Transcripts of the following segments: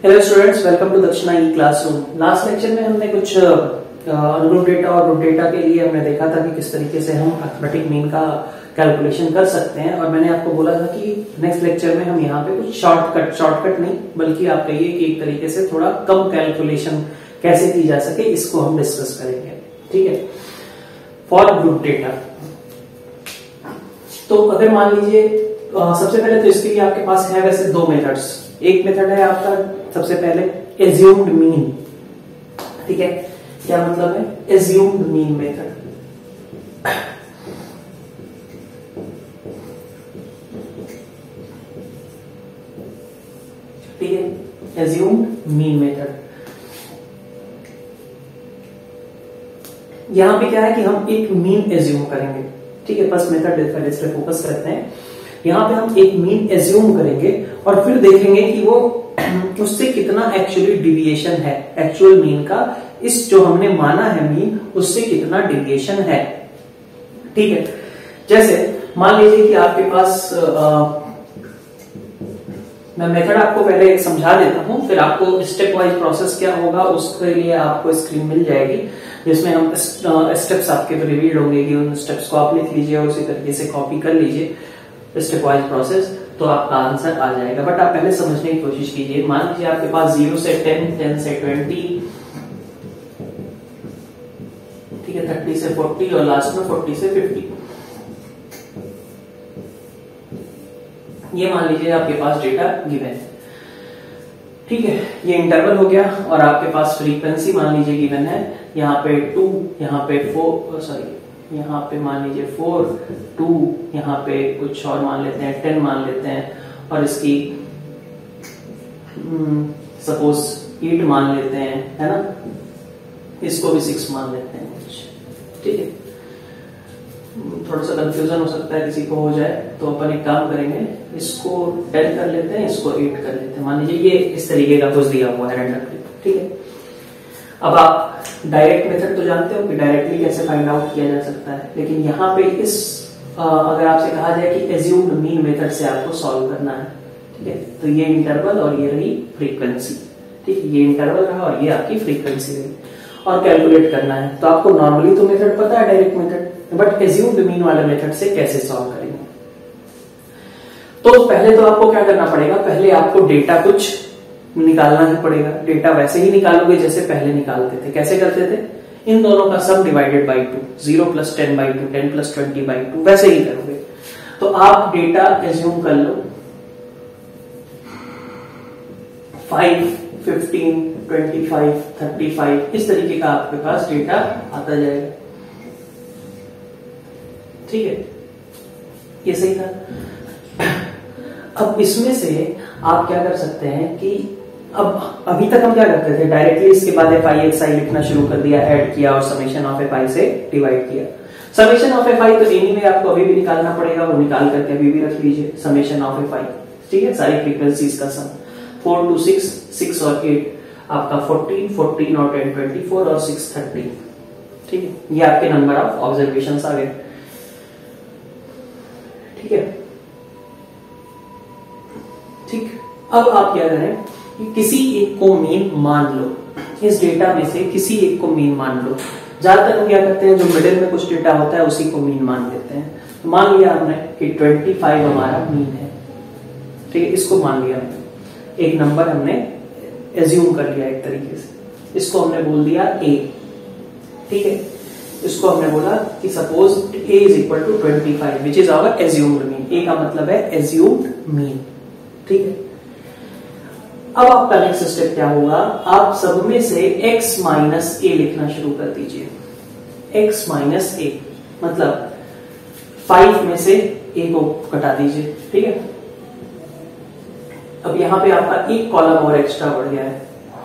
Hello students, welcome to दक्षिणा ई classroom. Last lecture में हमने कुछ अनग्रुप डेटा और ग्रुप डेटा के लिए हमने देखा था कि किस तरीके से हम अरिथमेटिक मीन का कैलकुलेशन कर सकते हैं। और मैंने आपको बोला था कि नेक्स्ट लेक्चर में हम यहाँ पे कुछ शॉर्टकट नहीं बल्कि आप कहिए कि एक तरीके से थोड़ा कम कैलकुलेशन कैसे की जा सके, इसको हम डिस्कस करेंगे। ठीक है, फॉर ग्रुप डेटा। तो अगर मान लीजिए सबसे पहले तो इसके लिए आपके पास है वैसे दो मेथड्स। एक मेथड है आपका सबसे पहले एज्यूम्ड मीन। ठीक है, क्या मतलब है एज्यूम्ड मीन मेथड। ठीक है, एज्यूम्ड मीन मेथड। यहां पे क्या है कि हम एक मीन एज्यूम करेंगे। ठीक है, फर्स्ट मेथड इस पे फोकस करते हैं। यहां पे हम एक मीन एज्यूम करेंगे और फिर देखेंगे कि वो उससे कितना एक्चुअली डिविएशन है, एक्चुअल मीन का इस जो हमने माना है मीन उससे कितना डिविएशन है। ठीक है, जैसे मान लीजिए कि आपके पास मैं मेथड आपको पहले समझा देता हूं, फिर आपको स्टेप वाइज प्रोसेस क्या होगा उसके लिए आपको स्क्रीन मिल जाएगी जिसमें हम स्टेप्स आपके रिवील होंगे कि उन स्टेप्स को आप लिख लीजिए और उसी तरीके से कॉपी कर लीजिए स्टेप वाइज प्रोसेस, तो आपका आंसर आ जाएगा। बट आप पहले समझने की कोशिश कीजिए। मान लीजिए आपके पास 0 से 10, 10 से 20, ठीक है, 30 से 40 और लास्ट में 40 से 50। ये मान लीजिए आपके पास डेटा गिवन है। ठीक है, ये इंटरवल हो गया और आपके पास फ्रीक्वेंसी मान लीजिए गिवन है। यहाँ पे 2, यहाँ पे 4, सॉरी यहाँ पे मान लीजिए 4, 2, यहाँ पे कुछ और मान लेते हैं 10 मान लेते हैं और इसकी सपोज 8 मान लेते हैं, है ना। इसको भी 6 मान लेते हैं कुछ। ठीक है, थोड़ा सा कंफ्यूजन हो सकता है किसी को हो जाए, तो अपन एक काम करेंगे, इसको 10 कर लेते हैं, इसको 8 कर लेते हैं। मान लीजिए ये इस तरीके का कुछ दिया हुआ है रैंडमली। ठीक है, अब आप डायरेक्ट मेथड तो जानते हो कि डायरेक्टली कैसे फाइंड आउट किया जा सकता है, लेकिन यहाँ पे इस अगर आपसे कहा जाए कि एज्यूम्ड मीन मेथड से आपको सॉल्व करना है। ठीक है, तो ये इंटरवल और ये रही फ्रीक्वेंसी। ठीक है, ये इंटरवल रहा और ये आपकी फ्रीक्वेंसी रही और कैलकुलेट करना है। तो आपको नॉर्मली तो मेथड पता है direct method, but assumed mean वाले मेथड से कैसे सॉल्व करेंगे। तो पहले तो आपको क्या करना पड़ेगा, पहले आपको डेटा कुछ निकालना ही पड़ेगा। डेटा वैसे ही निकालोगे जैसे पहले निकालते थे। कैसे करते थे, इन दोनों का सम डिवाइडेड बाई 2, 0 + 10/2, 10 + 20/2, वैसे ही करोगे। तो आप डेटा एज्यूम कर लो 5, 15, 25, 35, इस तरीके का आपके पास डेटा आता जाएगा। ठीक है, ये सही था। अब इसमें से आप क्या कर सकते हैं कि अब अभी तक हम क्या करते थे, डायरेक्टली इसके बाद FI लिखना शुरू कर दिया, ऐड किया और समेशन ऑफ FI से डिवाइड किया। समेशन ऑफ FI तो एनीवे आपको अभी भी निकालना पड़ेगा, वो निकाल करके अभी भी रख लीजिए समेशन ऑफ FI। ठीक है, सारी फ्रीक्वेंसीज का सम 4 to 6, 6 और 8 आपका 14, 14 और 10, 24 और 6, 30। ठीक है, ये आपके नंबर ऑफ ऑब्जर्वेशन आ गए। ठीक है, ठीक। अब आप क्या करें कि किसी एक को मीन मान लो, इस डेटा में से किसी एक को मीन मान लो। ज्यादातर हम क्या करते हैं, जो मिडिल में कुछ डेटा होता है उसी को मीन मान लेते हैं। तो मान लिया हमने कि 25 हमारा मीन है। ठीक है, इसको मान लिया हमने, एक नंबर हमने एज्यूम कर लिया एक तरीके से, इसको हमने बोल दिया A। ठीक है, इसको हमने बोला कि suppose A = 25 which is our assumed mean. A का मतलब है एज्यूम्ड मीन। ठीक है, अब आपका नेक्स्ट स्टेप क्या होगा, आप सब में से x - a लिखना शुरू कर दीजिए। x - a मतलब 5 में से a को कटा दीजिए। ठीक है, अब यहां पे आपका एक कॉलम और एक्स्ट्रा बढ़ गया है।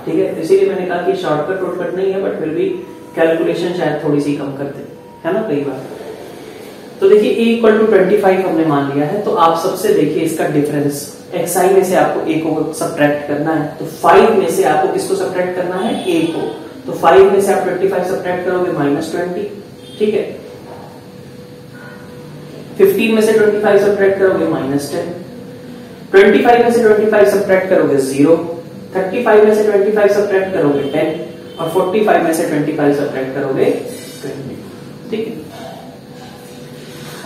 ठीक है, इसीलिए मैंने कहा कि शॉर्टकट नहीं है, बट फिर भी कैलकुलेशन शायद थोड़ी सी कम करते है ना कई बार। तो देखिए a = 25 हमने मान लिया है, तो आप सबसे देखिए इसका डिफरेंस xi में से आपको a को सब्ट्रैक्ट करना है। तो 5 में से आपको किसको सब्ट्रैक्ट करना है, a को। तो 5 में से आप 25 सब्ट्रैक्ट करोगे -20। ठीक है, 15 में से 25 सब्ट्रैक्ट करोगे -10, 25 में से 25 सब्ट्रैक्ट करोगे 0, 35 में से 25 सब्ट्रैक्ट करोगे 10 और 45 में से 25 सब्ट्रैक्ट करोगे 20। ठीक है,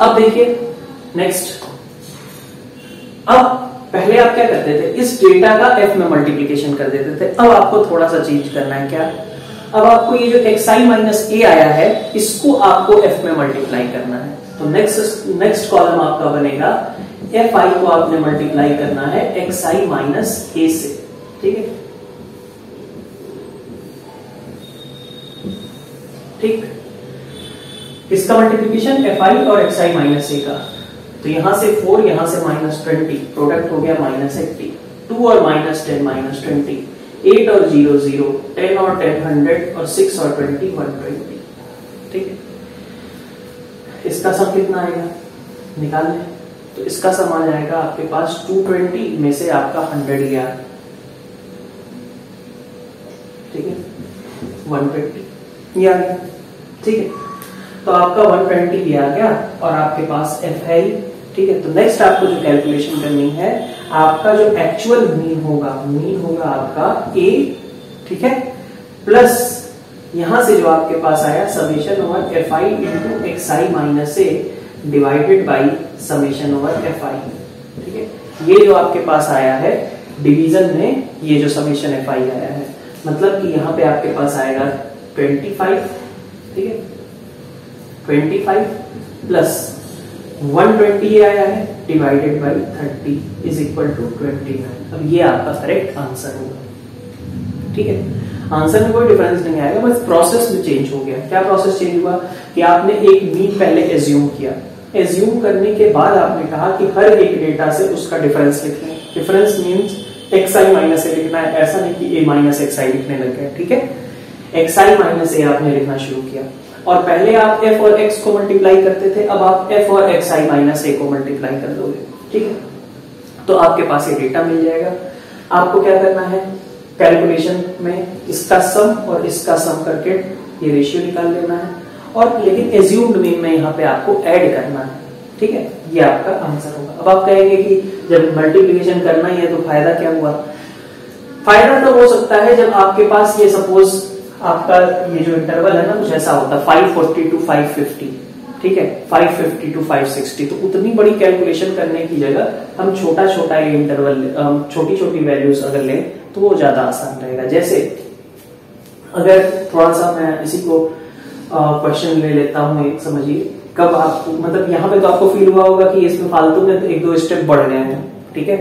अब देखिए नेक्स्ट। अब पहले आप क्या करते थे, इस डेटा का f में मल्टीप्लीकेशन कर देते थे। अब आपको थोड़ा सा चेंज करना है। क्या, अब आपको ये जो xi माइनस a आया है इसको आपको f में मल्टीप्लाई करना है। तो नेक्स्ट कॉलम आपका बनेगा fi को आपने मल्टीप्लाई करना है xi माइनस a से। ठीक है, ठीक, किसका मल्टीप्लीकेशन, fi और xi माइनस a का। तो यहां से 4, यहां से -20, प्रोडक्ट हो गया -80, 2 और -10 -20, 8 और 0 0, 10 और 10 100 और 6 और 20 120। ठीक है, इसका सम कितना आएगा निकाल लें। तो इसका सम आ जाएगा आपके पास 220 में से आपका 100 गया, ठीक है, 120 ये आ गया। ठीक है, तो आपका 120 भी आ गया और आपके पास f है ही। ठीक है, तो नेक्स्ट आपको जो कैलकुलेशन करनी है, आपका जो एक्चुअल मीन होगा आपका a, ठीक है, प्लस यहां से जो आपके पास आया summation over fi into xi minus a divided by summation over fi। ठीक है, ये जो आपके पास आया है डिवीजन में, ये जो समेशन fi आया है, मतलब कि यहां पे आपके पास आएगा 25, ठीक है, 25 प्लस 120 आया है divided by 30 is equal to 29। अब ये आपका करेक्ट आंसर होगा। ठीक है, आंसर में कोई डिफरेंस नहीं आएगा, बस प्रोसेस में चेंज हो गया। क्या प्रोसेस चेंज हुआ कि आपने एक मीन पहले एज्यूम किया, एज्यूम करने के बाद आपने कहा कि हर एक डेटा से उसका डिफरेंस लिखना है। Difference means xi minus a लिखना है, ऐसा नहीं कि a माइनस xi लिखने लग गए। ठीक है, xi माइनस a आपने लिखना शुरू किया और पहले आप f और x को मल्टीप्लाई करते थे, अब आप f और xi माइनस a को मल्टीप्लाई कर दोगे। ठीक है, तो आपके पास ये डेटा मिल जाएगा। आपको क्या करना है, कैलकुलेशन में इसका सम और इसका सम करके ये रेशियो निकाल लेना है, और लेकिन एज्यूम्ड मीन में यहाँ पे आपको ऐड करना है। ठीक है, ये आपका आंसर होगा। अब आप कहेंगे कि जब मल्टीप्लिकेशन करना ही है तो फायदा क्या हुआ? फायदा तो हो सकता है जब आपके पास ये सपोज आपका ये जो इंटरवल है ना कुछ ऐसा होता है 540 टू 550, ठीक है, 550 टू 560, तो उतनी बड़ी कैलकुलेशन करने की जगह हम छोटा छोटा ये इंटरवल, छोटी छोटी वैल्यूज अगर लें तो वो ज्यादा आसान रहेगा। जैसे अगर थोड़ा सा मैं इसी को क्वेश्चन ले लेता हूं, एक समझिए, कब आपको मतलब यहाँ पे तो आपको फील हुआ होगा कि इसमें फालतू में तो एक दो स्टेप बढ़ गए हैं, ठीक है,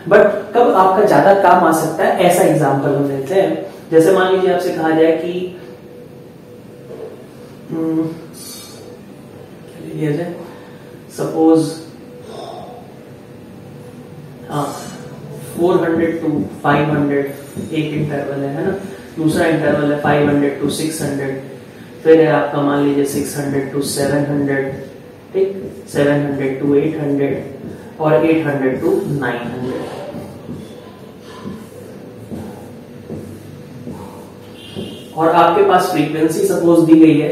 बट कब आपका ज्यादा काम आ सकता है, ऐसा एग्जाम्पल हम लेते हैं। जैसे मान लीजिए आपसे कहा जाए कि सपोज 400 टू 500 एक इंटरवल है ना, दूसरा इंटरवल है 500 टू 600, फिर है आपका मान लीजिए 600 टू 700, ठीक, 700 टू 800 और 800 टू 900। और आपके पास फ्रीक्वेंसी सपोज दी गई है,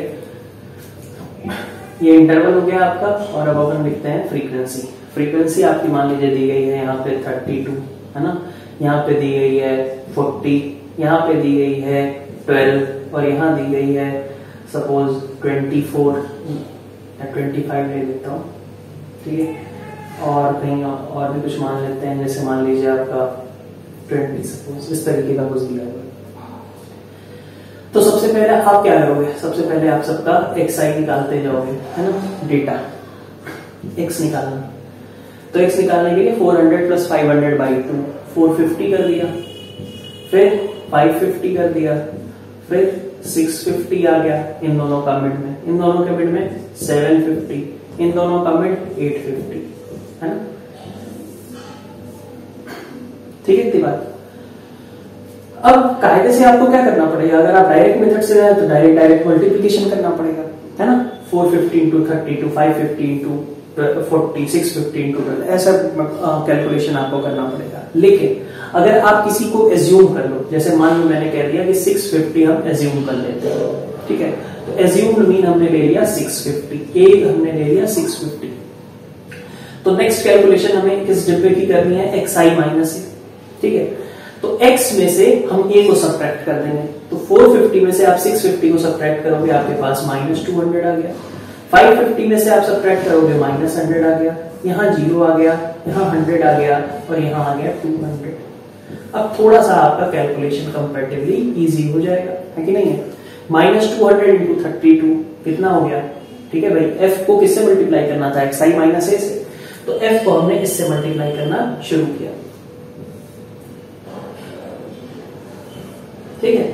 ये इंटरवल हो गया आपका, और अब अपन लिखते हैं फ्रीक्वेंसी। फ्रीक्वेंसी आपकी मान लीजिए दी गई है यहाँ पे 32, है ना, यहाँ पे दी गई है 40, यहाँ पे दी गई है 12 और यहाँ दी गई है सपोज 24 या 25 ले लेता हूँ, ठीक है, और कहीं और भी कुछ मान लेते हैं, जैसे मान लीजिए आपका 20 सपोज, इस तरीके का कुछ दिया हुआ। तो सबसे पहले आप क्या करोगे, सबसे पहले आप सबका xi निकालते जाओगे, है ना, डेटा x निकालना। तो x निकालने के लिए 400 प्लस 500 बाई 2 450 कर दिया, फिर 550 कर दिया, फिर 650 आ गया इन दोनों का मिड में, इन दोनों के मिड में 750, इन दोनों का मिड 850, है ना, ठीक है, इतनी बात। अब कायदे से आपको क्या करना पड़ेगा, अगर आप डायरेक्ट मेथड से जाए तो डायरेक्ट मल्टीप्लिकेशन करना पड़ेगा, है ना, 450 इंटू 32, 550 इंटू 40, 650 इंटू 12, ऐसा कैलकुलेशन आपको करना पड़ेगा। लेकिन अगर आप किसी को एज्यूम कर लो, जैसे मान लो मैंने कह दिया कि 650 हम एज्यूम कर लेते हैं, ठीक है, तो एज्यूम्ड मीन हमने ले लिया 650, एज हमने ले लिया 650। तो नेक्स्ट कैलकुलेशन हमें किस डिब्बे की करनी है, xi माइनस, ठीक है, तो x में से हम a को सब्ट्रैक्ट कर देंगे, तो 450 में से आप 650 को सब्ट्रैक्ट करोगे, आपके पास -200 आ गया। 550 में से आप सब्ट्रैक्ट करोगे -100 आ गया, यहाँ 0 आ गया, यहाँ 100 आ गया और यहाँ आ गया 200। अब थोड़ा सा आपका कैलकुलेशन कंपैरेटिवली इजी हो जाएगा, है कि नहीं है। -200 इंटू 32 कितना हो गया, ठीक है भाई। f को किससे मल्टीप्लाई करना था, xi माइनस a से, तो f को हमने इससे मल्टीप्लाई करना शुरू किया, ठीक है।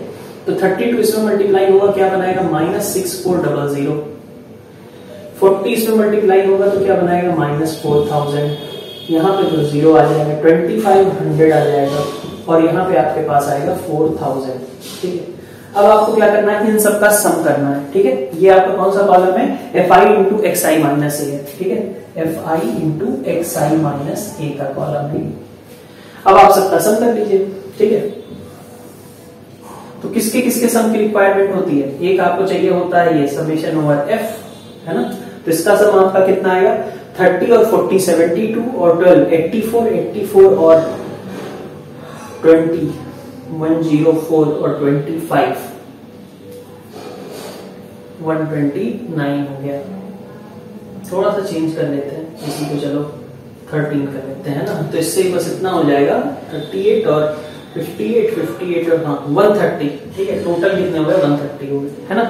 तो 32 इसमें मल्टीप्लाई होगा, क्या बनाएगा -6400। 40 इसमें मल्टीप्लाई होगा तो क्या बनाएगा -4000। यहाँ पे तो 0 आ जाएगा, 2500 आ जाएगा और यहाँ पे आपके पास आएगा 4000, ठीक है। अब आपको क्या करना है, इन सब का सम करना है, ठीक है। ये आपका कौन सा कॉलम है, fi into xi minus a है, ठीक है। fi into xi minus a का कॉलम है। अब आप सबका सम कर लीजिए, ठीक है। तो किसके किसके सम की रिक्वायरमेंट होती है, एक आपको चाहिए होता है ये समेशन ओवर f, है ना। तो इसका सम आपका कितना आएगा, 30 और 40 72 और 12 84 और 20 104 और 25 129 हो गया। थोड़ा सा चेंज कर लेते हैं इसी को, चलो 13 कर लेते हैं ना। तो इससे बस इतना हो जाएगा 38 और 58 और हाँ 130, ठीक है। टोटल कितने हो गए 130 हो गए, है ना।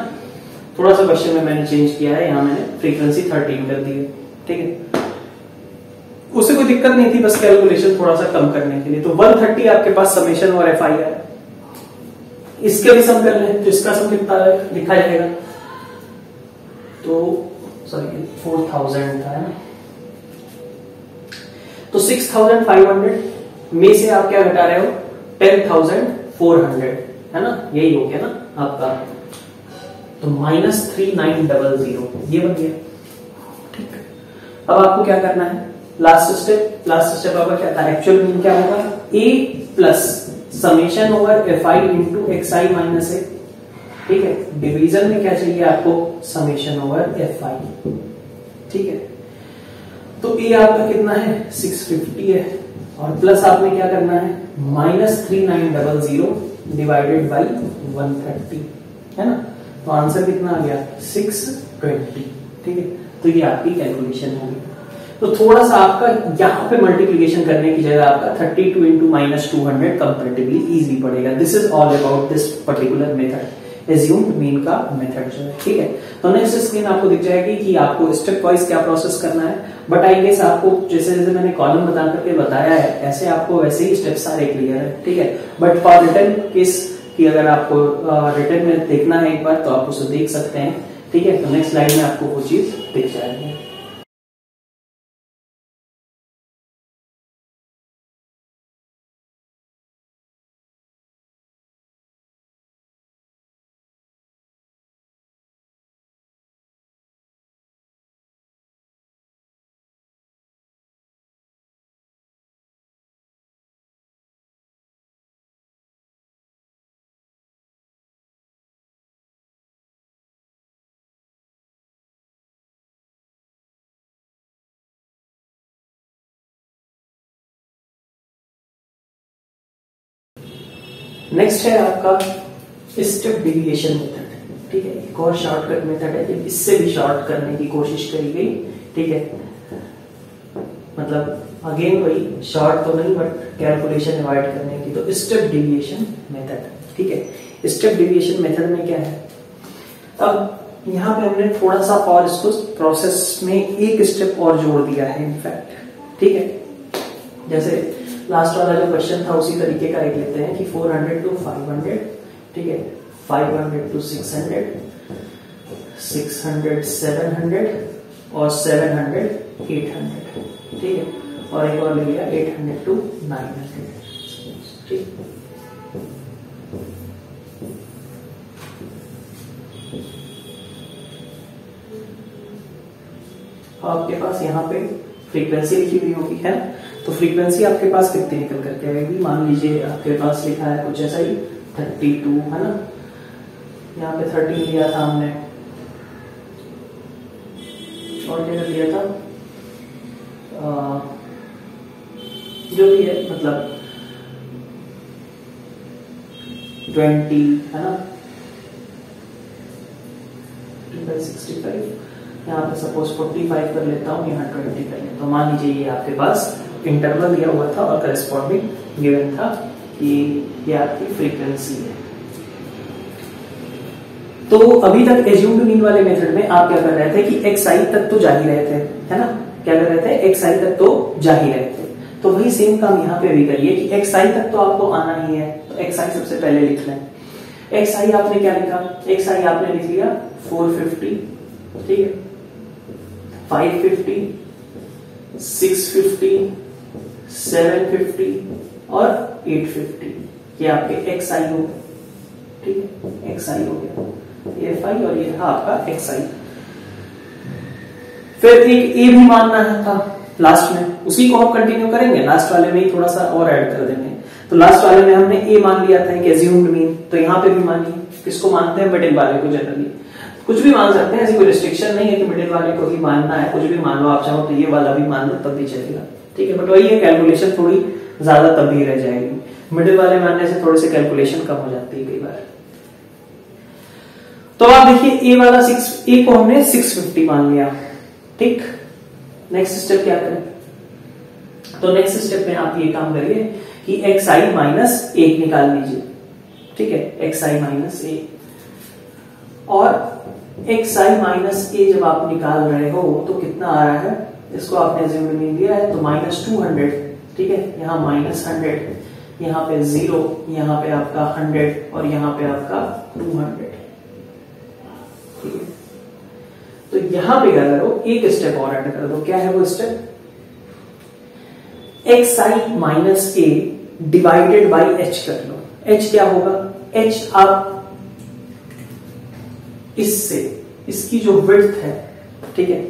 थोड़ा सा क्वेश्चन में मैंने चेंज किया है, यहाँ मैंने फ्रीक्वेंसी 13 कर दी है, ठीक है। उससे कोई दिक्कत नहीं थी, बस कैलकुलेशन थोड़ा सा कम करने के लिए। तो 130 आपके पास समेशन और fi है, इसके भी सम कर लें तो इसका सम कितना लिखा जाएगा, तो सॉरी 4000 था, है ना। तो 6500 में से आप क्या घटा रहे हो, 10400, है ना, यही हो गया ना आपका। तो -3900 ये बन गया, ठीक। अब आपको क्या करना है, लास्ट स्टेप आपका क्या था, एक्चुअल मीन क्या होगा, a plus summation over fi into xi minus a, ठीक है। डिवीजन में क्या चाहिए आपको, समेशन ओवर fi, ठीक है। तो a आपका कितना है 650 है, और प्लस आपने क्या करना है -3900 डिवाइडेड बाई 130, है ना। तो आंसर कितना आ गया 620, ठीक है। तो ये आपकी कैलकुलेशन होगी। तो थोड़ा सा आपका यहाँ पे मल्टीप्लिकेशन करने की जगह आपका 32 इंटू -200 कंपेरेटिवली इजी पड़ेगा। This is all about this particular method, assumed mean का मेथड जो है, ठीक है। तो नेक्स्ट स्क्रीन आपको दिख जाएगी कि आपको स्टेप वाइज क्या प्रोसेस करना है। बट आई गेस आपको जैसे जैसे मैंने कॉलम बता करके बताया है, ऐसे आपको वैसे ही स्टेप सारे क्लियर है, ठीक है। बट फॉर रिटर्न केस कि अगर आपको रिटर्न में देखना है एक बार, तो आप उसे देख सकते हैं, ठीक है। तो नेक्स्ट स्लाइड में आपको वो चीज दिख जाएगी। नेक्स्ट है आपका स्टेप डेविएशन मेथड, ठीक है। एक और शॉर्टकट मेथड है, इससे भी शॉर्ट करने की कोशिश करी गई, ठीक है। मतलब अगेन वही शॉर्ट तो नहीं, बट कैलकुलेशन अवॉइड करने की। तो स्टेप डेविएशन मेथड, ठीक है। स्टेप डेविएशन मेथड में क्या है, अब यहाँ पे हमने थोड़ा सा और इसको प्रोसेस में एक स्टेप और जोड़ दिया है इनफैक्ट, ठीक है। जैसे लास्ट वाला जो क्वेश्चन था उसी तरीके का एक लेते हैं कि 400 टू 500, ठीक है। 500 टू 600, 600 700 और 700 800, ठीक है। और एक और ले लिया 800 टू 900, ठीक। आपके पास यहाँ पे फ्रीक्वेंसी लिखी हुई होगी, है। तो फ्रीक्वेंसी आपके पास कितनी निकल करके आएगी, मान लीजिए आपके पास लिखा है कुछ ऐसा ही 32, है ना। यहाँ पे 13 लिया था हमने, और क्या लिया था, जो भी है, मतलब 20 है ना, 65, यहाँ पे सपोज 45 कर लेता हूँ, यहाँ 20 कर लेता हूँ। मान लीजिए ये आपके पास इंटरवल दिया हुआ था और करस्पॉन्डिंग गिवन था कि ये आपकी फ्रीक्वेंसी है। तो अभी तक एज्यूम्ड मीन वाले मेथड में आप क्या कर रहे थे कि xi तक तो जा ही रहे थे, है ना, क्या कर रहे थे, xi तक तो जा ही रहे थे। तो वही सेम काम यहाँ पे भी करिए कि xi तक तो आपको आना ही है, तो xi सबसे पहले लिख लें। xi आपने क्या लिखा, xi आपने लिख लिया 450, ठीक है, 550, 650, 750 और 850, ये आपके xi हो गए, ठीक है, xi हो गया, ये fi और ये था आपका xi। फिर एक a भी मानना था लास्ट में, उसी को हम कंटिन्यू करेंगे, लास्ट वाले में ही थोड़ा सा और ऐड कर देंगे। तो लास्ट वाले में हमने a मान लिया था कि एज्यूम्ड मीन, तो यहाँ पे भी मानिए, किसको मानते हैं, मिडिल वाले को। जनरली कुछ भी मान सकते हैं, ऐसी कोई रिस्ट्रिक्शन नहीं है कि मिडिल वाले को ही मानना है, कुछ भी मान लो, आप चाहो तो ये वाला भी मान लो तब भी चलेगा, ठीक है। बट वही है, कैलकुलेशन थोड़ी ज्यादा तब भी रह जाएगी, मिडिल वाले मानने से थोड़ी सी कैलकुलेशन कम हो जाती है कई बार। तो आप देखिए a वाला a को हमने 650 मान लिया, ठीक। नेक्स्ट स्टेप क्या करें, तो नेक्स्ट स्टेप में आप ये काम करिए कि xi माइनस 1 निकाल लीजिए, ठीक है, xi माइनस 1। और xi माइनस a जब आप निकाल रहे हो तो कितना आ रहा है, इसको आपने एज्यूम्ड मीन दिया है तो -200, ठीक है, यहाँ -100, यहाँ पे 0, यहाँ पे आपका 100 और यहाँ पे आपका 200, ठीक है। तो यहां पे क्या करो, एक स्टेप और ऐड कर दो, क्या है वो step, xi minus a divided by h कर लो। h क्या होगा, h आप इससे, इसकी जो विड्थ है, ठीक है,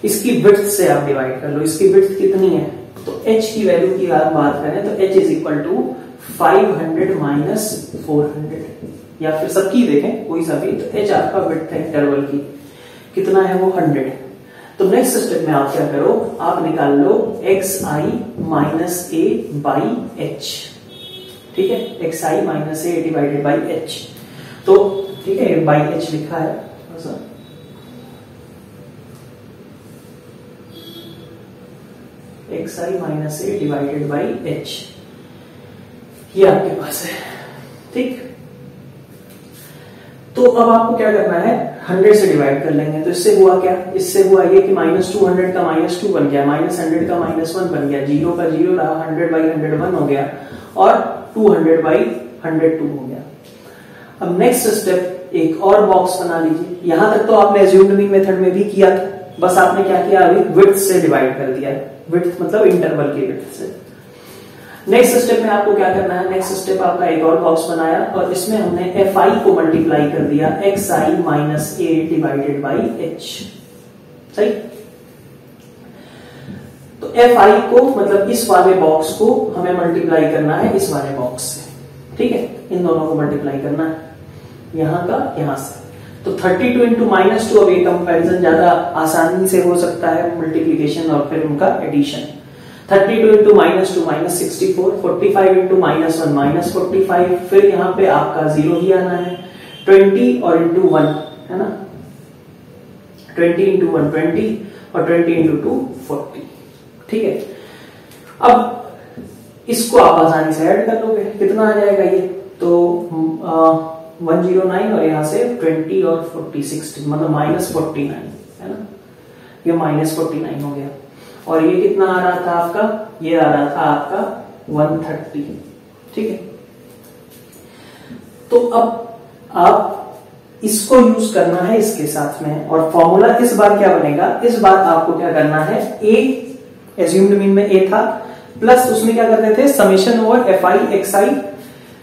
इसकी विड्थ से आप डिवाइड कर लो। इसकी विड्थ कितनी है, तो h की वैल्यू की आप बात करें तो h is equal to 500 minus 400, या फिर सबकी देखें कोई सा भी, तो h आपका विड्थ है इंटरवल की, कितना है वो 100। तो नेक्स्ट स्टेप में आप क्या करो, आप निकाल लो xi minus a by h, ठीक है, xi minus a divided by h। तो ठीक है, बाई h लिखा है, xi minus a divided by h, ये आपके पास है, ठीक। तो अब आपको क्या करना है, 100 से डिवाइड कर लेंगे। तो इससे हुआ क्या, इससे हुआ ये कि -200 का -2 बन गया, -100 का -1 बन गया, 0 का 0 रहा, 100 बाई 100 1 हो गया और 200 बाई 100 2 हो गया। अब नेक्स्ट स्टेप, एक और बॉक्स बना लीजिए। यहां तक तो आपने एज्यूम्ड मीन मेथड में भी किया था, बस आपने क्या किया, अभी विड्थ से डिवाइड कर दिया, विड्थ मतलब इंटरवल की विड्थ से। नेक्स्ट स्टेप में आपको क्या करना है, नेक्स्ट स्टेप आपका एक और बॉक्स बनाया और इसमें हमने fi को मल्टीप्लाई कर दिया xi minus a divided by h, सही। तो fi को मतलब इस वाले बॉक्स को हमें मल्टीप्लाई करना है इस वाले बॉक्स से, ठीक है, इन दोनों को मल्टीप्लाई करना है, यहां का यहां से। तो 32 इंटू -2, अब ये कंपेरिजन ज्यादा आसानी से हो सकता है, मल्टीप्लीकेशन और फिर उनका एडिशन। 32 इंटू -2 -64, 45 इंटू -1 -45, फिर यहाँ पे आपका 0 ही आना है, 20 और इंटू 1 है ना, 20 इंटू 1 20 और 20 इंटू 2 40, ठीक है। अब इसको आप आसानी से ऐड कर लोगे, कितना आ जाएगा ये, तो 109 और यहाँ से 20 और 40 60 मतलब -49 है ना, ये -49 हो गया। और ये कितना आ रहा था आपका, ये आ रहा था आपका 130, ठीक है। तो अब आप इसको यूज करना है इसके साथ में, और फॉर्मूला इस बार क्या बनेगा, इस बार आपको क्या करना है, a एज्यूम्ड मीन में a था, प्लस उसमें क्या करते थे, summation over fi xi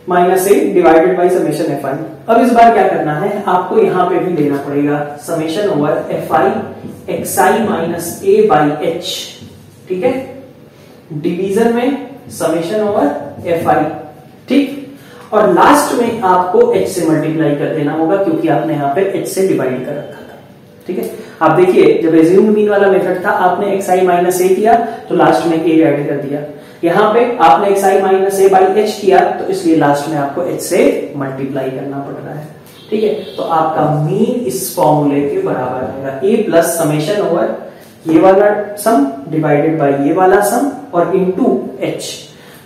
minus a divided by summation fi। अब इस बार क्या करना है, आपको यहां पे भी लेना पड़ेगा summation over fi xi minus a by h, ठीक है, डिवीजन में समेशन ओवर fi, ठीक। और लास्ट में आपको h से मल्टीप्लाई कर देना होगा, क्योंकि आपने यहाँ पे h से डिवाइड कर रखा था, ठीक है। आप देखिए, जब एज्यूम्ड मीन वाला मेथड था, आपने xi माइनस a किया तो लास्ट में a ऐड कर दिया। यहाँ पे आपने xi minus a by h किया, तो इसलिए लास्ट में आपको h से मल्टीप्लाई करना पड़ रहा है। ठीक है, तो आपका मीन इस फॉर्मूले के बराबर आएगा a प्लस समेशन ओवर ये वाला सम डिवाइडेड बाय ये वाला सम और इनटू h।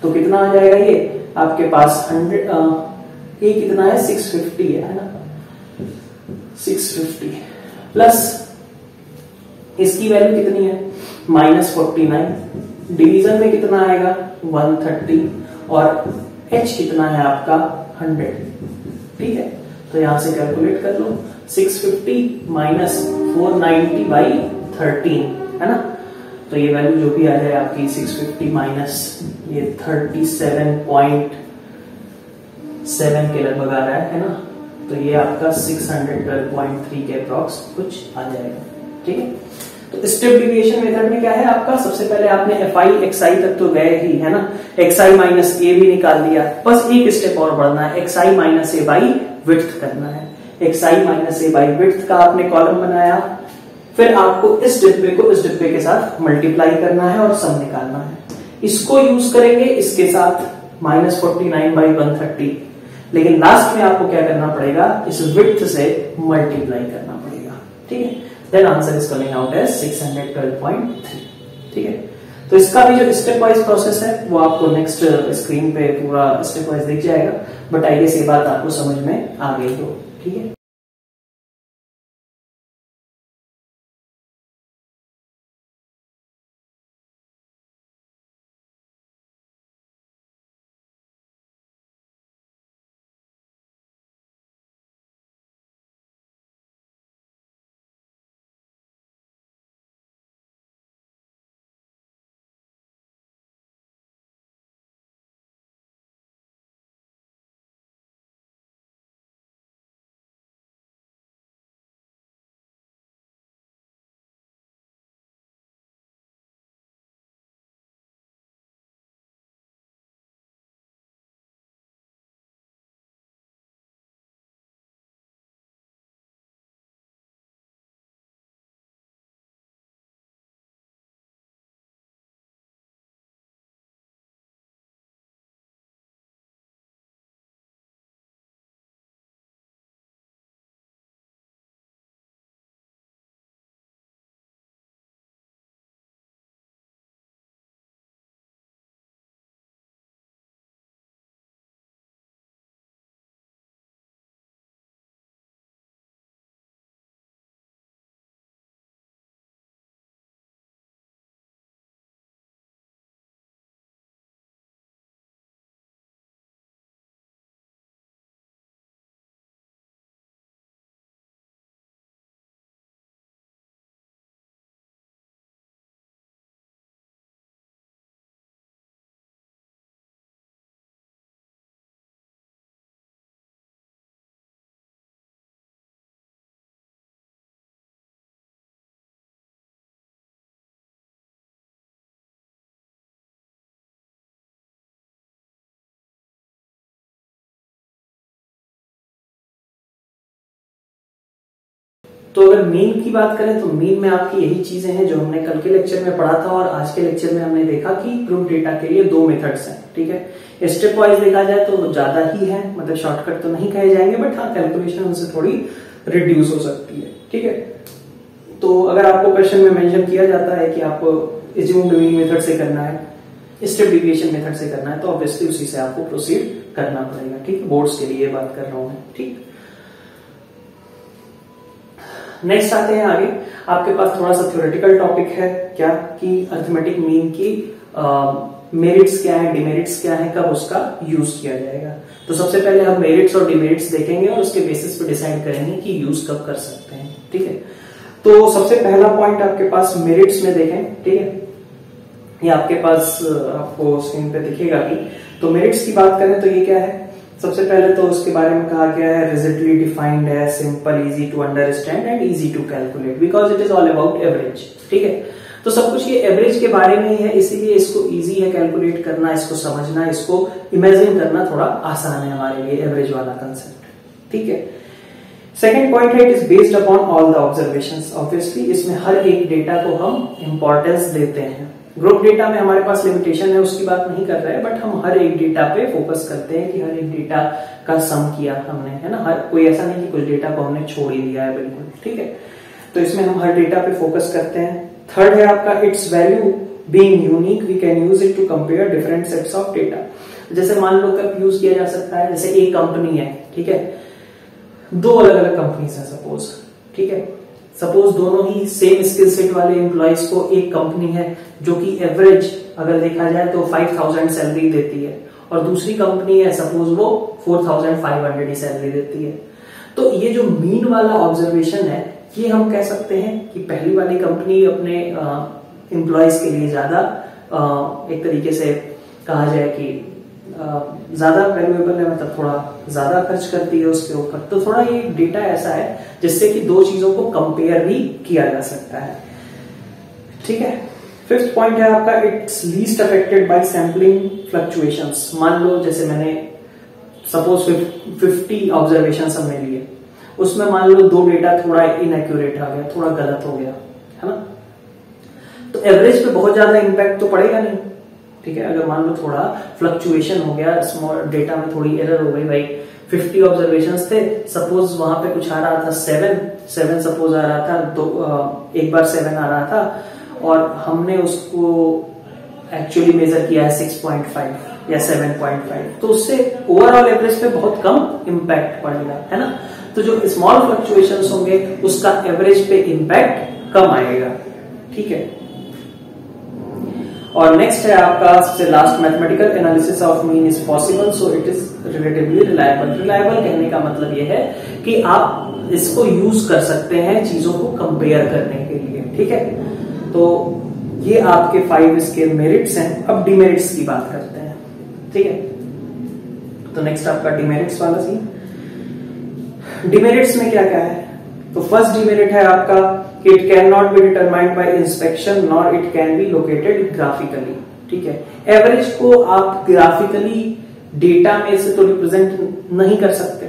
तो कितना आ जाएगा ये आपके पास 100 ये कितना है 650 है ना, 650 प्लस इसकी वैल्यू कितनी है -49, डिवीजन में कितना आएगा 130 और h कितना है आपका 100। ठीक है, तो यहां से कैलकुलेट कर लो 650 माइनस 490 बाई 13 है ना, तो ये वैल्यू जो भी आ जाए आपकी 650 माइनस ये 37.7 के लगभग आ रहा है ना, तो ये आपका 612.3 के अप्रॉक्स कुछ आ जाएगा। ठीक है, तो स्टेप डिविएशन मेथड में क्या है आपका, सबसे पहले आपने fi xi तक तो गए ही है ना, xi माइनस a भी निकाल दिया, बस एक स्टेप और बढ़ना है, xi minus a by width करना है। xi minus a by width का आपने कॉलम बनाया, फिर आपको इस डिब्बे को इस डिब्बे के साथ मल्टीप्लाई करना है और सम निकालना है। इसको यूज करेंगे इसके साथ -49 बाई 130, लेकिन लास्ट में आपको क्या करना पड़ेगा, इस विड्थ से मल्टीप्लाई करना पड़ेगा। ठीक है, then answer is coming out as 612.3। ठीक है, तो इसका भी जो स्टेप वाइज प्रोसेस है वो आपको नेक्स्ट स्क्रीन पे पूरा स्टेप वाइज दिख जाएगा, बट आई गेस ये बात आपको समझ में आ गई हो। ठीक है, तो अगर मीन की बात करें तो मीन में आपकी यही चीजें हैं जो हमने कल के लेक्चर में पढ़ा था, और आज के लेक्चर में हमने देखा कि ग्रुप डेटा के लिए दो मेथड्स हैं। ठीक है, स्टेप वाइज देखा जाए तो ज्यादा ही है, मतलब शॉर्टकट तो नहीं कहे जाएंगे, बट हाँ कैलकुलेशन उनसे थोड़ी रिड्यूस हो सकती है। ठीक है, तो अगर आपको क्वेश्चन में मेंशन किया जाता है कि आपको एज्यूम्ड मीन मेथड से करना है, स्टेप डिविएशन मेथड से करना है, तो ऑब्वियसली उसी से आपको प्रोसीड करना पड़ेगा। ठीक है, बोर्ड्स के लिए बात कर रहा हूं मैं। ठीक, नेक्स्ट आते हैं आगे। आपके पास थोड़ा सा थ्योरेटिकल टॉपिक है क्या, कि अरिथमेटिक मीन की मेरिट्स क्या है, डिमेरिट्स क्या है, कब उसका यूज किया जाएगा। तो सबसे पहले हम मेरिट्स और डिमेरिट्स देखेंगे और उसके बेसिस पे डिसाइड करेंगे कि यूज कब कर सकते हैं। ठीक है, तो सबसे पहला पॉइंट आपके पास मेरिट्स में देखें। ठीक है, ये आपके पास आपको स्क्रीन पे दिखेगा भी। तो मेरिट्स की बात करें तो ये क्या है, सबसे पहले तो उसके बारे में कहा गया है रिजिडली डिफाइंड है, simple, easy to understand and easy to calculate because it is all about average. ठीक है, तो सब कुछ ये एवरेज के बारे में ही है, इसीलिए इसको इजी है कैलकुलेट करना, इसको समझना, इसको इमेजिन करना थोड़ा आसान है हमारे लिए, एवरेज वाला कंसेप्ट। ठीक है, सेकेंड पॉइंट है it is based upon all the observations. Obviously इसमें हर एक डेटा को हम इंपॉर्टेंस देते हैं, ग्रुप डेटा में हमारे पास लिमिटेशन है, उसकी बात नहीं कर रहे हैं, बट हम हर एक डेटा पे फोकस करते हैं कि हर एक डेटा का सम किया हमने, है ना। हर कोई ऐसा नहीं कि कुछ डेटा को हमने छोड़ ही दिया है बिल्कुल, ठीक है। तो इसमें हम हर डेटा पे फोकस करते हैं। थर्ड है आपका its value being unique, we can use it to compare different sets of data. जैसे मान लो कब यूज किया जा सकता है, जैसे एक कंपनी है, ठीक है, दो अलग अलग कंपनीज है सपोज, ठीक है। सपोज दोनों ही सेम स्किल सेट वाले एम्प्लॉइज को, एक कंपनी है जो कि एवरेज अगर देखा जाए तो 5000 सैलरी देती है, और दूसरी कंपनी है सपोज वो 4500 ही सैलरी देती है। तो ये जो मीन वाला ऑब्जर्वेशन है, ये हम कह सकते हैं कि पहली वाली कंपनी अपने एम्प्लॉइज के लिए ज्यादा एक तरीके से कहा जाए कि ज्यादा वैल्यूएबल है, मतलब थोड़ा ज्यादा खर्च करती है उसके ऊपर। तो थोड़ा ये डेटा ऐसा है जिससे कि दो चीजों को कंपेयर भी किया जा सकता है, ठीक है। फिफ्थ पॉइंट है आपका it's least affected by sampling fluctuations. मान लो जैसे मैंने सपोज 50 ऑब्जर्वेशन हमने लिए, उसमें मान लो दो डेटा थोड़ा इनएक्यूरेट आ गया, थोड़ा गलत हो गया, है ना। तो एवरेज पे बहुत ज्यादा इंपैक्ट तो पड़ेगा नहीं, ठीक है। अगर मान लो थोड़ा फ्लक्चुएशन हो गया, स्मॉल डेटा में थोड़ी एरर हो गई, भाई 50 ऑब्जर्वेशंस थे, सपोज वहां पे कुछ आ रहा था 7 सपोज आ रहा था, एक बार 7 आ रहा था, और हमने उसको एक्चुअली मेजर किया है 6.5 या 7.5, तो उससे ओवरऑल एवरेज पे बहुत कम इंपैक्ट पड़ेगा, है ना। तो जो स्मॉल फ्लक्चुएशंस होंगे उसका एवरेज पे इंपैक्ट कम आएगा, ठीक है। और नेक्स्ट है आपका सबसे last, mathematical analysis of mean is possible so it is relatively reliable. Reliable कहने का मतलब यह है कि आप इसको यूज कर सकते हैं चीजों को कंपेयर करने के लिए, ठीक है। तो ये आपके 5 इसके मेरिट्स हैं। अब डिमेरिट्स की बात करते हैं, ठीक है। तो नेक्स्ट आपका डिमेरिट्स वाला सीन। डिमेरिट्स में क्या क्या है, तो फर्स्ट डिमेरिट है आपका कि it can not be determined by inspection nor it can be located graphically, ठीक है। एवरेज को आप ग्राफिकली डेटा में से तो रिप्रेजेंट नहीं कर सकते,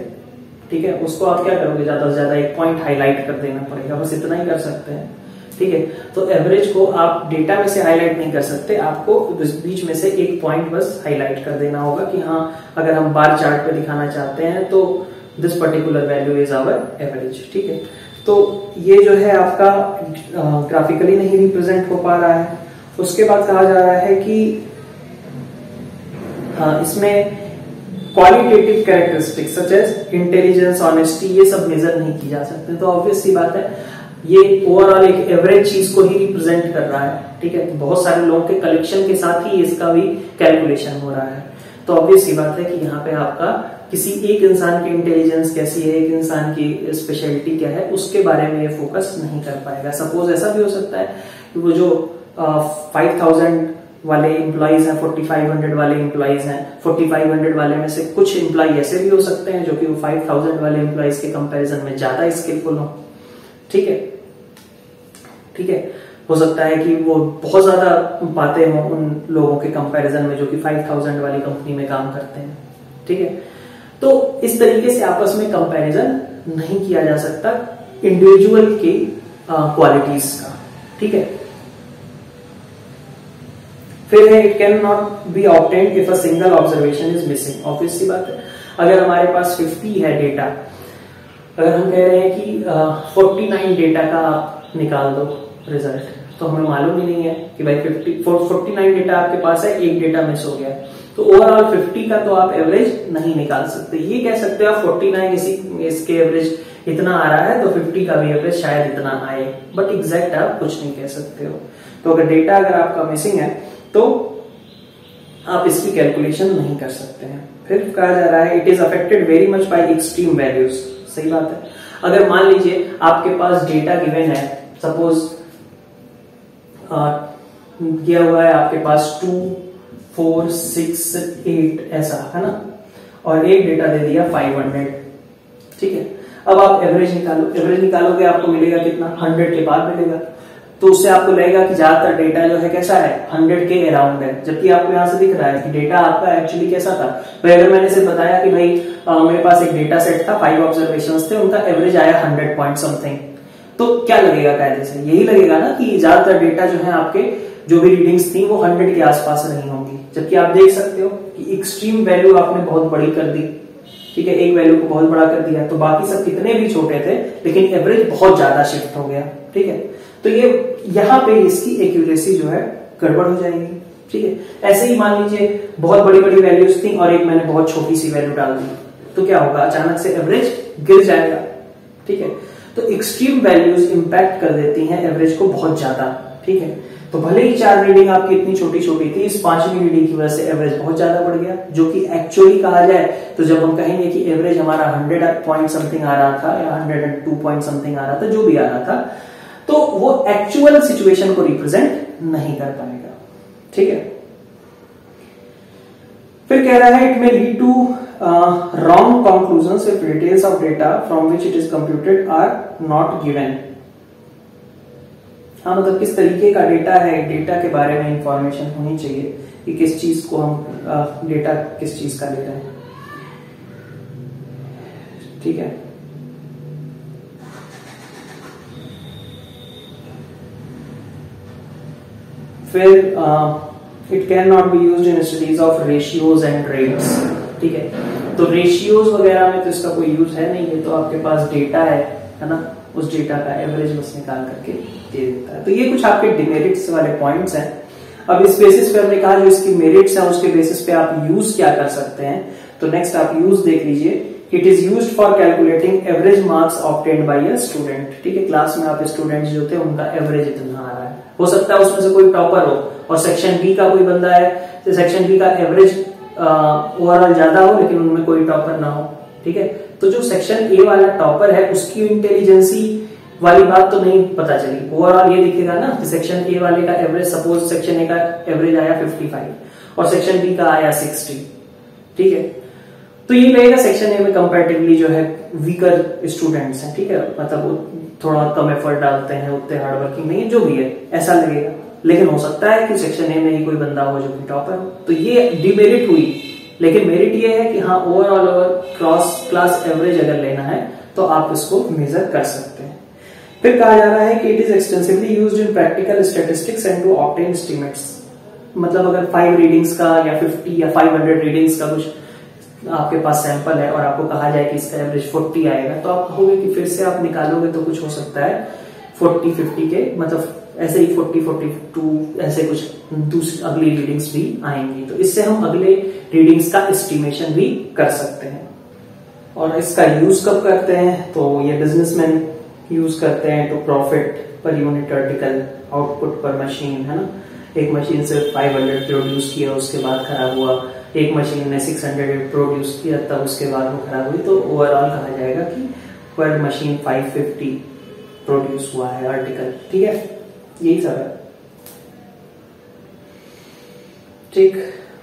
ठीक है। उसको आप क्या करोगे, ज्यादा से ज्यादा एक पॉइंट हाईलाइट कर देना पड़ेगा, बस इतना ही कर सकते हैं, ठीक है। तो एवरेज को आप डेटा में से हाईलाइट नहीं कर सकते, आपको बीच में से एक पॉइंट बस हाईलाइट कर देना होगा कि हाँ, अगर हम बार चार्ट पे दिखाना चाहते हैं तो this particular value is our average, ठीक है। तो ये जो है आपका ग्राफिकली नहीं रिप्रेजेंट हो पा रहा है। उसके बाद कहा जा रहा है कि इसमें qualitative characteristics such as intelligence, honesty, ये सब मेजर नहीं की जा सकते। तो ऑब्वियस सी बात है, ये ओवरऑल एक एवरेज चीज को ही रिप्रेजेंट कर रहा है, ठीक है। बहुत सारे लोगों के कलेक्शन के साथ ही इसका भी कैलकुलेशन हो रहा है। तो ऑब्वियस सी बात है कि यहाँ पे आपका किसी एक इंसान की इंटेलिजेंस कैसी है, एक इंसान की स्पेशलिटी क्या है, उसके बारे में ये फोकस नहीं कर पाएगा। सपोज ऐसा भी हो सकता है कि वो जो 5000 वाले एम्प्लॉइज हैं, 4500 वाले एम्प्लॉइज हैं, 4500 वाले में से कुछ एम्प्लॉय ऐसे भी हो सकते हैं जो कि वो 5000 वाले एम्प्लॉइज के कंपैरिजन में ज्यादा स्किलफुल हो, ठीक है, ठीक है। हो सकता है कि वो बहुत ज्यादा पाते हो उन लोगों के कंपैरिजन में जो कि 5000 वाली कंपनी में काम करते हैं, ठीक है। तो इस तरीके से आपस में कंपैरिजन नहीं किया जा सकता इंडिविजुअल की क्वालिटीज का, ठीक है। फिर है it can not be obtained if a single observation is missing. Obvious सी बात है, अगर हमारे पास 50 है डेटा, अगर हम कह रहे हैं कि 49 डेटा का आप निकाल दो रिजल्ट, तो हमें मालूम ही नहीं है कि भाई 49 डेटा आपके पास है, एक डेटा मिस हो गया, तो ओवरऑल 50 का तो आप एवरेज नहीं निकाल सकते। ये कह सकते हो आप 49 इसके एवरेज इतना आ रहा है तो 50 का भी एवरेज शायद इतना आए, बट एग्जैक्ट आप कुछ नहीं कह सकते हो। तो अगर डेटा अगर आपका मिसिंग है तो आप इसकी कैलकुलेशन नहीं कर सकते हैं। फिर कहा जा रहा है it is affected very much by extreme values. सही बात है, अगर मान लीजिए आपके पास डेटा गिवन है, सपोज दिया हुआ है आपके पास 2, 4, 6, 8 ऐसा, है ना, और एक डेटा दे दिया 500, ठीक है। अब आप एवरेज निकालो, एवरेज निकालोगे आपको मिलेगा कितना, 100 के बाद मिलेगा। तो उससे आपको लगेगा कि ज्यादातर डेटा जो है कैसा है, 100 के अराउंड है, जबकि आपको यहां से दिख रहा है कि डेटा आपका एक्चुअली कैसा था। भाई अगर मैंने से बताया कि भाई मेरे पास एक डेटा सेट था, 5 ऑब्जर्वेशंस थे, उनका एवरेज आया 100 पॉइंट समथिंग, तो क्या लगेगा कायदे से, यही लगेगा ना कि ज्यादातर डेटा जो है आपके जो भी रीडिंग्स थी वो 100 के आसपास रही होंगी, जबकि आप देख सकते हो कि एक्सट्रीम वैल्यू आपने बहुत बड़ी कर दी, ठीक है, एक वैल्यू को बहुत बड़ा कर दिया, तो बाकी सब कितने भी छोटे थे लेकिन एवरेज बहुत ज्यादा शिफ्ट हो गया, ठीक है। तो ये यहाँ पे इसकी एक्यूरेसी जो है गड़बड़ हो जाएगी, ठीक है। ऐसे ही मान लीजिए बहुत बड़ी बड़ी वैल्यूज थी और एक मैंने बहुत छोटी सी वैल्यू डाल दी, तो क्या होगा, अचानक से एवरेज गिर जाएगा, ठीक है। तो एक्सट्रीम वैल्यूज इंपैक्ट कर देती हैं एवरेज को बहुत ज्यादा, ठीक है। तो भले ही 4 रीडिंग आपकी इतनी छोटी छोटी थी, इस 5वीं रीडिंग की वजह से एवरेज बहुत ज्यादा बढ़ गया, जो कि एक्चुअली कहा जाए तो जब हम कहेंगे कि एवरेज हमारा 100 पॉइंट समथिंग आ रहा था या 102 पॉइंट समथिंग आ रहा था, जो भी आ रहा था, तो वो एक्चुअल सिचुएशन को रिप्रेजेंट नहीं कर पाएगा, ठीक है। फिर कह रहा है it may lead to wrong conclusions if details of data from which it is computed are not given. हाँ, मतलब किस तरीके का डेटा है, डेटा के बारे में इंफॉर्मेशन होनी चाहिए कि किस चीज को हम डेटा किस चीज का ले रहे हैं, ठीक है। फिर it can not be used in studies of ratios and rates, ठीक है। तो रेशियोज वगैरह में तो इसका कोई यूज है नहीं, ये तो आपके पास डेटा है ना, उस डेटा का एवरेज बस निकाल करके दे देता है। तो ये कुछ आपके डिमेरिट्स वाले पॉइंट्स हैं। अब इस बेसिस पे हमने कहा जो इसकी मेरिट्स हैं उसके बेसिस पे आप यूज क्या कर सकते हैं, तो नेक्स्ट आप यूज देख लीजिए। It is used for calculating average marks obtained by a student, ठीक है। क्लास में आप स्टूडेंट्स जो थे उनका एवरेज इतना आ रहा है, हो सकता है उसमें से कोई टॉपर हो और सेक्शन बी का कोई बंदा है तो सेक्शन बी का एवरेज ओवरऑल ज्यादा हो लेकिन उनमें कोई टॉपर ना हो, ठीक है। तो जो सेक्शन ए वाला टॉपर है उसकी इंटेलिजेंसी वाली बात तो नहीं पता चली, ओवरऑल ये दिखेगा ना कि सेक्शन ए वाले का एवरेज, सपोज सेक्शन ए का एवरेज आया 55 और सेक्शन बी का आया 60, ठीक है। तो ये लगेगा सेक्शन ए में कंपैरेटिवली जो है वीकर स्टूडेंट्स हैं, ठीक है, मतलब वो थोड़ा कम एफर्ट डालते हैं, उतने हार्ड वर्किंग नहीं है, जो भी है ऐसा लगेगा। लेकिन हो सकता है कि सेक्शन ए में ही कोई बंदा हो जो कि टॉपर हो, तो ये डिमेरिट हुई। लेकिन मेरिट ये है कि हाँ, ओवरऑल ओवर क्लास एवरेज अगर लेना है तो आप इसको मेजर कर सकते हैं। फिर कहा जा रहा है कि it is extensively used in practical statistics and to obtain estimates. मतलब अगर 5 रीडिंग्स का या 50 या 500 रीडिंग्स का कुछ आपके पास सैंपल है और आपको कहा जाए कि इसका एवरेज 40 आएगा, तो आप कहोगे कि फिर से आप निकालोगे तो कुछ हो सकता है 40-50 के, मतलब ऐसे ही 40-42 ऐसे कुछ दूसरी अगली रीडिंग्स भी आएंगी। तो इससे हम अगले रीडिंग्स का एस्टिमेशन भी कर सकते हैं। और इसका यूज कब करते हैं, तो ये बिजनेसमैन यूज करते हैं to profit per unit article, output per machine, है ना। एक मशीन से 500 प्रोड्यूस किया उसके बाद खराब हुआ, एक मशीन ने 600 प्रोड्यूस किया तब उसके बाद वो खराब हुई, तो ओवरऑल कहा जाएगा कि पर मशीन 550 प्रोड्यूस हुआ है आर्टिकल, ठीक है। यही सब है, ठीक।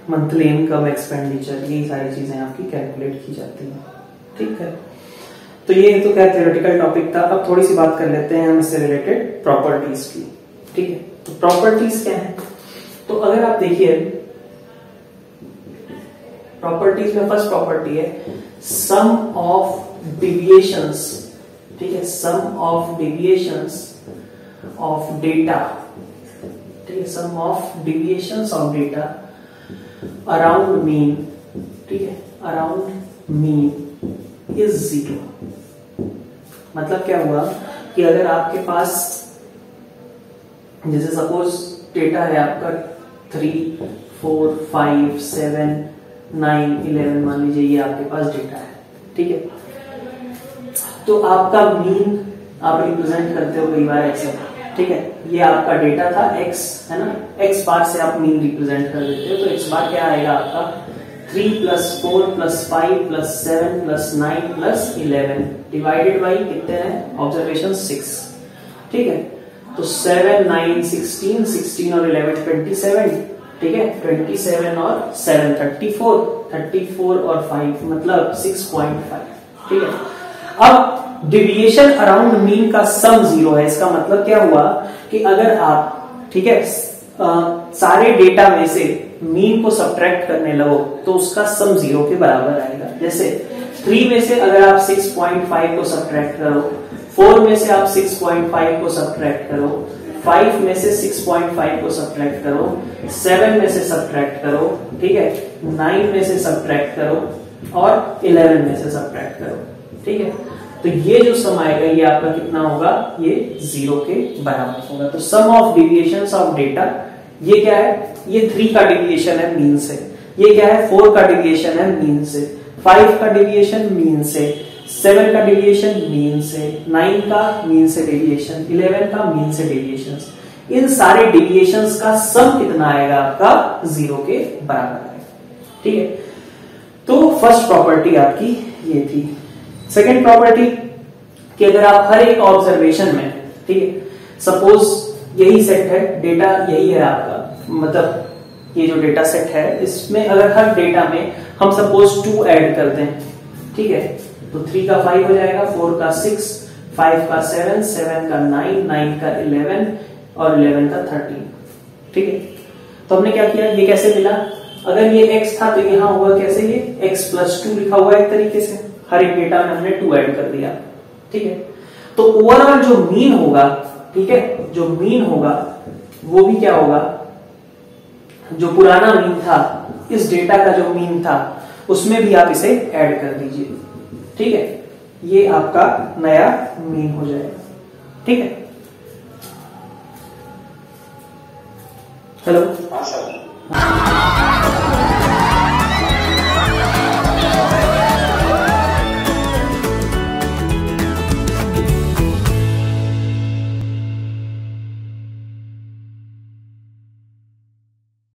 मंथली इनकम, एक्सपेंडिचर, यही सारी चीजें आपकी कैलकुलेट की जाती हैं, ठीक है। तो ये तो क्या थ्योरेटिकल टॉपिक था। अब थोड़ी सी बात कर लेते हैं हम इससे रिलेटेड प्रॉपर्टीज की, ठीक है। तो प्रॉपर्टीज क्या है, तो अगर आप देखिए प्रॉपर्टीज में फर्स्ट प्रॉपर्टी है सम ऑफ डिविएशंस, ठीक है, sum of deviations of data, ठीक है, sum of deviations of data around mean, ठीक है, अराउंड मीन इज 0। मतलब क्या हुआ कि अगर आपके पास जैसे सपोज डेटा है आपका 3, 4, 5, 7, 9, 11 मान लीजिए, ये आपके पास डेटा है, ठीक है। तो आपका मीन आप रिप्रेजेंट करते हो कई बार एक्स, ठीक है। ये आपका डेटा था x, है ना, x बार से आप मीन रिप्रेजेंट कर देते हो, तो x बार क्या आएगा आपका 3 + 4 + 5 + 7 + 9 + 11 डिवाइडेड बाई कितने हैं ऑब्जर्वेशन 6, ठीक है। तो 7, 9, 16, 16 और 11 27, ठीक है, 27 और 7 34, 34 और 5 मतलब 6.5, ठीक है। अब डिविएशन अराउंड मीन का सम 0 है, इसका मतलब क्या हुआ कि अगर आप, ठीक है, सारे डेटा में से मीन को सब्ट्रैक्ट करने लगो तो उसका सम 0 के बराबर आएगा। जैसे 3 में से अगर आप 6.5 को सब्ट्रैक्ट करो, 4 में से आप 6.5 को सब्ट्रैक्ट करो, 5 में से 6.5 को सब्ट्रैक्ट करो, 7 में से सब्ट्रैक्ट करो, ठीक है, 9 में से सब्ट्रैक्ट करो और 11 में से सब्ट्रैक्ट करो, ठीक है। तो ये जो सम आएगा ये आपका कितना होगा, ये 0 के बराबर होगा। तो सम ऑफ डिविएशंस ऑफ डेटा, ये क्या है, ये 3 का डिविएशन है मीन से, ये क्या है 4 का डिविएशन है मीन से, 5 का डिविएशन मीन से, 7 का डिविएशन मीन से, 9 का मीन से डिविएशन, 11 का मीन से डिविएशन। इन सारे डिविएशंस का सम कितना आएगा आपका 0 के बराबर आएगा, ठीक है। तो फर्स्ट प्रॉपर्टी आपकी ये थी। सेकेंड प्रॉपर्टी कि अगर आप हर एक ऑब्जर्वेशन में, ठीक है, सपोज यही सेट है, डेटा यही है आपका, मतलब ये जो डेटा सेट है इसमें अगर हर डेटा में हम सपोज 2 ऐड कर दें, ठीक है, तो 3 का 5 हो जाएगा, 4 का 6, 5 का 7, 7 का 9, 9 का 11 और 11 का 13, ठीक है। तो हमने क्या किया, ये कैसे मिला, अगर ये x था तो यहां हुआ कैसे, ये x प्लस 2 लिखा हुआ है एक तरीके से, हर एक डेटा में हमने 2 ऐड कर दिया, ठीक है। तो ओवरऑल जो मीन होगा, ठीक है, जो मीन होगा वो भी क्या होगा, जो पुराना मीन था, इस डेटा का जो मीन था उसमें भी आप इसे ऐड कर दीजिए, ठीक है, ये आपका नया मीन हो जाएगा, ठीक है। हेलो,